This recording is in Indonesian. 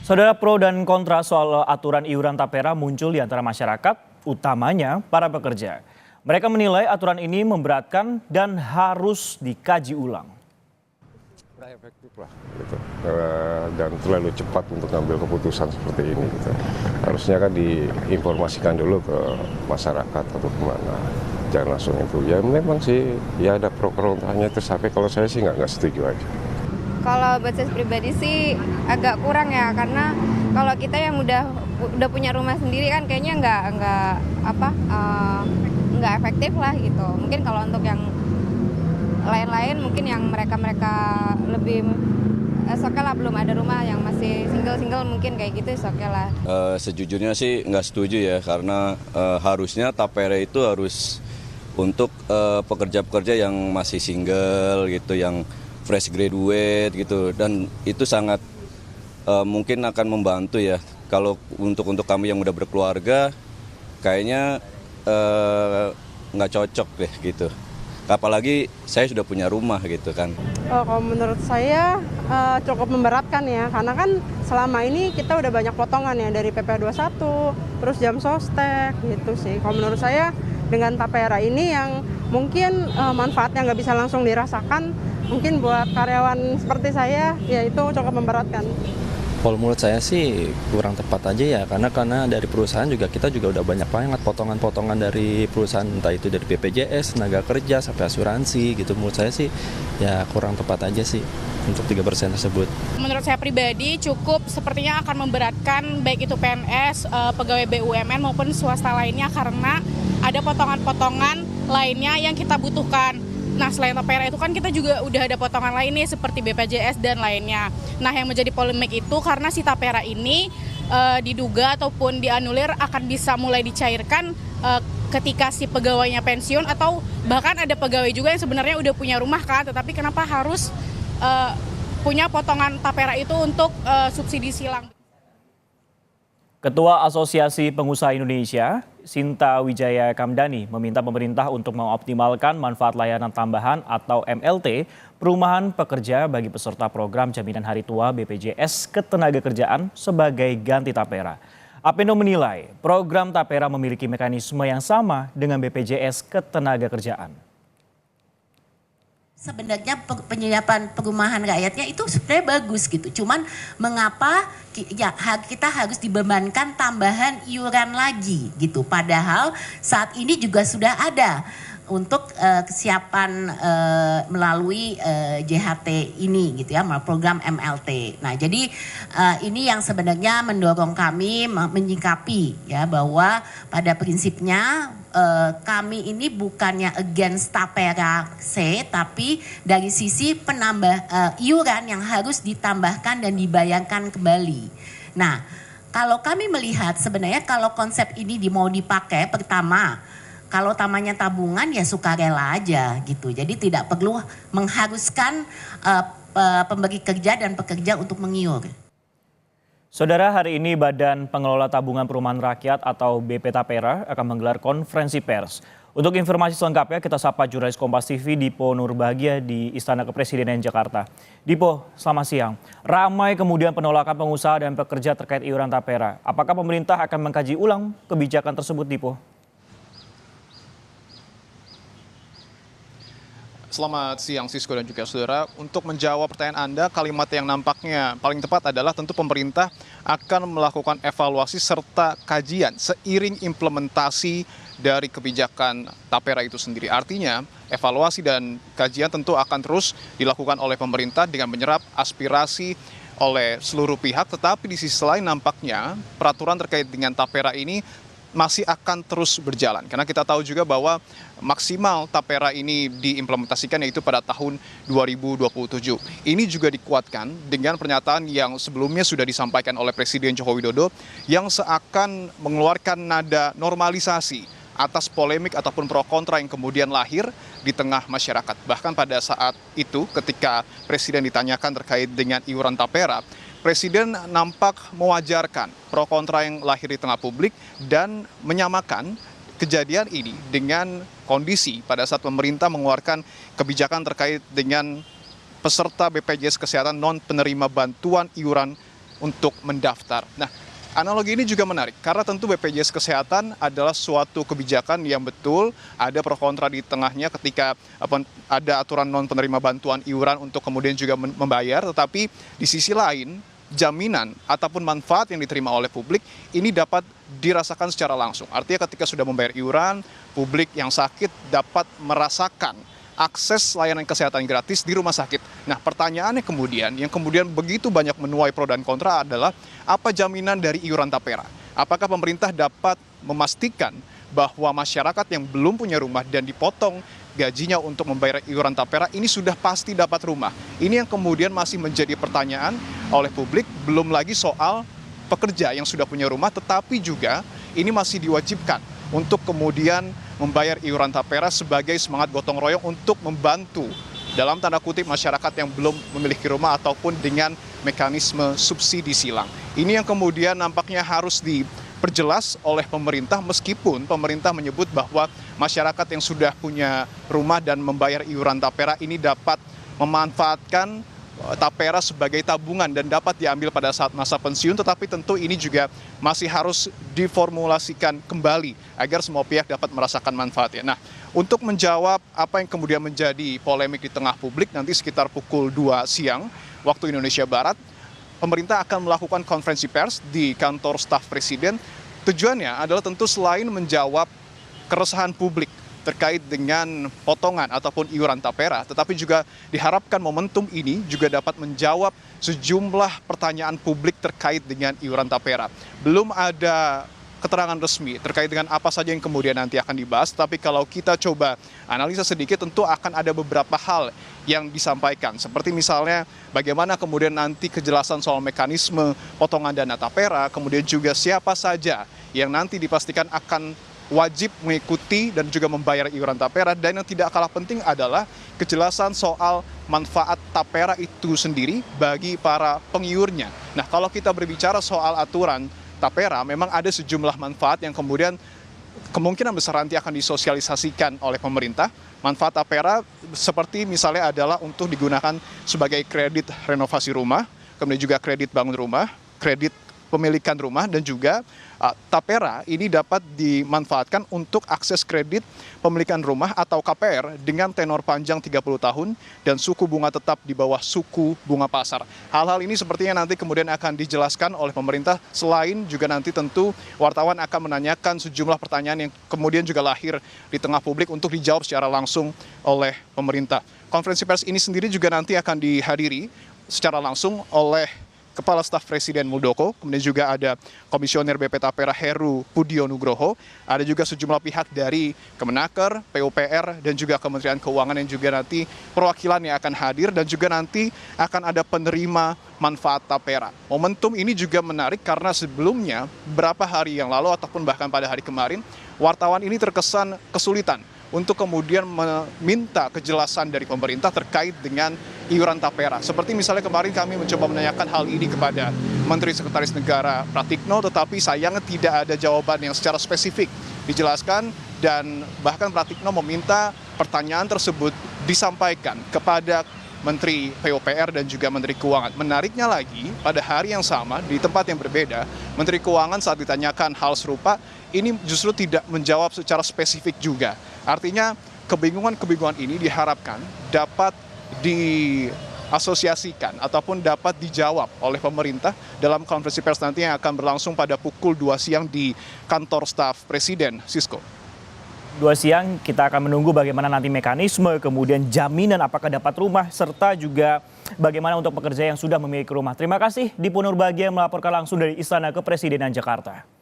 Saudara, pro dan kontra soal aturan iuran tapera muncul di antara masyarakat, utamanya para pekerja. Mereka menilai aturan ini memberatkan dan harus dikaji ulang. Tidak efektif lah, gitu. Dan terlalu cepat untuk mengambil keputusan seperti ini. Gitu. Harusnya kan diinformasikan dulu ke masyarakat atau kemana. Jangan langsung itu. Ya memang sih, ya ada pro kontranya itu sampai kalau saya sih nggak setuju aja. Kalau buat saya pribadi sih agak kurang ya, karena kalau kita yang udah punya rumah sendiri kan kayaknya nggak efektif lah gitu. Mungkin kalau untuk yang lain-lain mungkin yang mereka lebih oke lah, belum ada rumah yang masih single mungkin kayak gitu oke lah. Sejujurnya sih nggak setuju ya, karena harusnya tapera itu harus untuk pekerja-pekerja yang masih single gitu, yang fresh graduate gitu, dan itu sangat mungkin akan membantu ya. Kalau untuk kami yang udah berkeluarga kayaknya nggak cocok deh gitu. Apalagi saya sudah punya rumah gitu kan. Kalau menurut saya cukup memberatkan ya, karena kan selama ini kita udah banyak potongan ya dari PP 21, terus jam sostek gitu sih. Kalau menurut saya dengan tapera ini yang mungkin manfaatnya nggak bisa langsung dirasakan, mungkin buat karyawan seperti saya ya itu cukup memberatkan. Kalau menurut saya sih kurang tepat aja ya, karena dari perusahaan kita juga udah banyak banget potongan-potongan dari perusahaan, entah itu dari BPJS, tenaga kerja, sampai asuransi gitu. Menurut saya sih ya kurang tepat aja sih untuk 3% tersebut. Menurut saya pribadi cukup sepertinya akan memberatkan baik itu PNS, pegawai BUMN maupun swasta lainnya, karena ada potongan-potongan lainnya yang kita butuhkan. Nah, selain tapera itu kan kita juga udah ada potongan lainnya seperti BPJS dan lainnya. Nah, yang menjadi polemik itu karena si tapera ini diduga ataupun dianulir akan bisa mulai dicairkan ketika si pegawainya pensiun, atau bahkan ada pegawai juga yang sebenarnya udah punya rumah kan, tetapi kenapa harus punya potongan tapera itu untuk subsidi silang. Ketua Asosiasi Pengusaha Indonesia, Sinta Wijaya Kamdani, meminta pemerintah untuk mengoptimalkan manfaat layanan tambahan atau MLT perumahan pekerja bagi peserta program jaminan hari tua BPJS Ketenagakerjaan sebagai ganti tapera. Apindo menilai program tapera memiliki mekanisme yang sama dengan BPJS Ketenagakerjaan. Sebenarnya penyediaan perumahan rakyatnya itu sebenarnya bagus gitu. Cuman mengapa kita harus dibebankan tambahan iuran lagi gitu. Padahal saat ini juga sudah ada untuk kesiapan melalui JHT ini gitu ya, program MLT. Nah, jadi ini yang sebenarnya mendorong kami menyikapi ya, bahwa pada prinsipnya kami ini bukannya against tapera C, tapi dari sisi iuran yang harus ditambahkan dan dibayarkan kembali. Nah, kalau kami melihat sebenarnya kalau konsep ini mau dipakai, pertama, kalau tamanya tabungan ya sukarela aja gitu. Jadi tidak perlu mengharuskan pemberi kerja dan pekerja untuk mengiur. Saudara, hari ini Badan Pengelola Tabungan Perumahan Rakyat atau BP Tapera akan menggelar konferensi pers. Untuk informasi selengkapnya kita sapa jurnalis Kompas TV Dipo Nurbahagia di Istana Kepresidenan Jakarta. Dipo, selamat siang. Ramai kemudian penolakan pengusaha dan pekerja terkait iuran tapera. Apakah pemerintah akan mengkaji ulang kebijakan tersebut, Dipo? Selamat siang Sisko dan juga saudara. Untuk menjawab pertanyaan Anda, kalimat yang nampaknya paling tepat adalah tentu pemerintah akan melakukan evaluasi serta kajian seiring implementasi dari kebijakan tapera itu sendiri. Artinya evaluasi dan kajian tentu akan terus dilakukan oleh pemerintah dengan menyerap aspirasi oleh seluruh pihak. Tetapi di sisi lain nampaknya peraturan terkait dengan tapera ini masih akan terus berjalan. Karena kita tahu juga bahwa maksimal tapera ini diimplementasikan yaitu pada tahun 2027. Ini juga dikuatkan dengan pernyataan yang sebelumnya sudah disampaikan oleh Presiden Joko Widodo yang seakan mengeluarkan nada normalisasi atas polemik ataupun pro kontra yang kemudian lahir di tengah masyarakat. Bahkan pada saat itu ketika Presiden ditanyakan terkait dengan iuran tapera, Presiden nampak mewajarkan pro kontra yang lahir di tengah publik dan menyamakan kejadian ini dengan kondisi pada saat pemerintah mengeluarkan kebijakan terkait dengan peserta BPJS Kesehatan non penerima bantuan iuran untuk mendaftar. Nah, analogi ini juga menarik karena tentu BPJS Kesehatan adalah suatu kebijakan yang betul ada pro kontra di tengahnya ketika ada aturan non penerima bantuan iuran untuk kemudian juga membayar, tetapi di sisi lain jaminan ataupun manfaat yang diterima oleh publik ini dapat dirasakan secara langsung. Artinya ketika sudah membayar iuran, publik yang sakit dapat merasakan akses layanan kesehatan gratis di rumah sakit. Nah, pertanyaannya yang kemudian begitu banyak menuai pro dan kontra adalah apa jaminan dari iuran tapera? Apakah pemerintah dapat memastikan bahwa masyarakat yang belum punya rumah dan dipotong gajinya untuk membayar iuran tapera ini sudah pasti dapat rumah? Ini yang kemudian masih menjadi pertanyaan oleh publik, belum lagi soal pekerja yang sudah punya rumah tetapi juga ini masih diwajibkan untuk kemudian membayar iuran tapera sebagai semangat gotong royong untuk membantu dalam tanda kutip masyarakat yang belum memiliki rumah ataupun dengan mekanisme subsidi silang. Ini yang kemudian nampaknya harus diperjelas oleh pemerintah meskipun pemerintah menyebut bahwa masyarakat yang sudah punya rumah dan membayar iuran tapera ini dapat memanfaatkan tapera sebagai tabungan dan dapat diambil pada saat masa pensiun, tetapi tentu ini juga masih harus diformulasikan kembali agar semua pihak dapat merasakan manfaatnya. Nah, untuk menjawab apa yang kemudian menjadi polemik di tengah publik, nanti sekitar pukul 2 siang waktu Indonesia Barat, pemerintah akan melakukan konferensi pers di kantor staf presiden. Tujuannya adalah tentu selain menjawab keresahan publik terkait dengan potongan ataupun iuran tapera, tetapi juga diharapkan momentum ini juga dapat menjawab sejumlah pertanyaan publik terkait dengan iuran tapera. Belum ada keterangan resmi terkait dengan apa saja yang kemudian nanti akan dibahas, tapi kalau kita coba analisa sedikit tentu akan ada beberapa hal yang disampaikan, seperti misalnya bagaimana kemudian nanti kejelasan soal mekanisme potongan dana tapera, kemudian juga siapa saja yang nanti dipastikan akan wajib mengikuti dan juga membayar iuran tapera, dan yang tidak kalah penting adalah kejelasan soal manfaat tapera itu sendiri bagi para pengiurnya. Nah, kalau kita berbicara soal aturan tapera, memang ada sejumlah manfaat yang kemudian kemungkinan besar nanti akan disosialisasikan oleh pemerintah. Manfaat tapera seperti misalnya adalah untuk digunakan sebagai kredit renovasi rumah, kemudian juga kredit bangun rumah, kredit pemilikan rumah, dan juga tapera ini dapat dimanfaatkan untuk akses kredit pemilikan rumah atau KPR dengan tenor panjang 30 tahun dan suku bunga tetap di bawah suku bunga pasar. Hal-hal ini sepertinya nanti kemudian akan dijelaskan oleh pemerintah, selain juga nanti tentu wartawan akan menanyakan sejumlah pertanyaan yang kemudian juga lahir di tengah publik untuk dijawab secara langsung oleh pemerintah. Konferensi pers ini sendiri juga nanti akan dihadiri secara langsung oleh Kepala Staf Presiden Muldoko, kemudian juga ada Komisioner BP Tapera Heru Pudio Nugroho, ada juga sejumlah pihak dari Kemenaker, PUPR, dan juga Kementerian Keuangan yang juga nanti perwakilan yang akan hadir, dan juga nanti akan ada penerima manfaat tapera. Momentum ini juga menarik karena sebelumnya beberapa hari yang lalu ataupun bahkan pada hari kemarin, wartawan ini terkesan kesulitan untuk kemudian meminta kejelasan dari pemerintah terkait dengan iuran tapera. Seperti misalnya kemarin kami mencoba menanyakan hal ini kepada Menteri Sekretaris Negara Pratikno, tetapi sayangnya tidak ada jawaban yang secara spesifik dijelaskan, dan bahkan Pratikno meminta pertanyaan tersebut disampaikan kepada Menteri PUPR dan juga Menteri Keuangan. Menariknya lagi, pada hari yang sama, di tempat yang berbeda, Menteri Keuangan saat ditanyakan hal serupa, ini justru tidak menjawab secara spesifik juga. Artinya, kebingungan-kebingungan ini diharapkan dapat diasosiasikan ataupun dapat dijawab oleh pemerintah dalam konferensi pers nanti yang akan berlangsung pada pukul 2 siang di kantor staf Presiden, Sisko. 2 siang kita akan menunggu bagaimana nanti mekanisme, kemudian jaminan apakah dapat rumah, serta juga bagaimana untuk pekerja yang sudah memiliki rumah. Terima kasih Dipo Nurbahagia melaporkan langsung dari Istana Kepresidenan Jakarta.